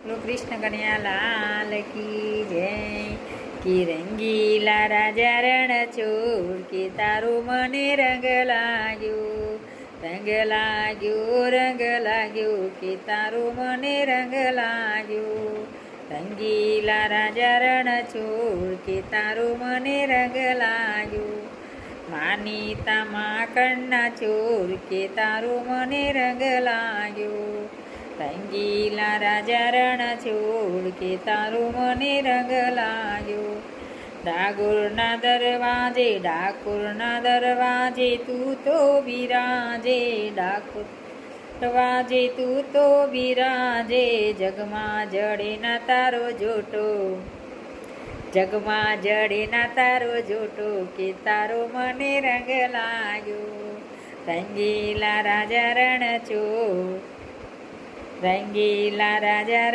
બોલો કૃષ્ણ કન્યા લાલ કી જય. કે રંગીલા રાજા રણછોડ કે તારું મને રંગ લાગ્યો કે તારું મને રંગ લાગ્યો. રંગીલા રાજા રણછોડ કે તારું મને રંગ લાગ્યો. માનીતા માખણના ચોર કે તારું મને રંગ લાગ્યો. રંગીલા રાજા રણછોડ કે તારું મને રંગ લાગ્યો. ડાકોરના દરવાજે તું તો બિરાજે. ડાકોર દરવાજે તું તો બિરાજે. જગમાં જડે ના તારો જોટો. જગમાં જડે ના તારો જોટો કે તારો મને રંગ લાગ્યો. રંગીલા રાજા રણછોડ. રંગીલા રાજા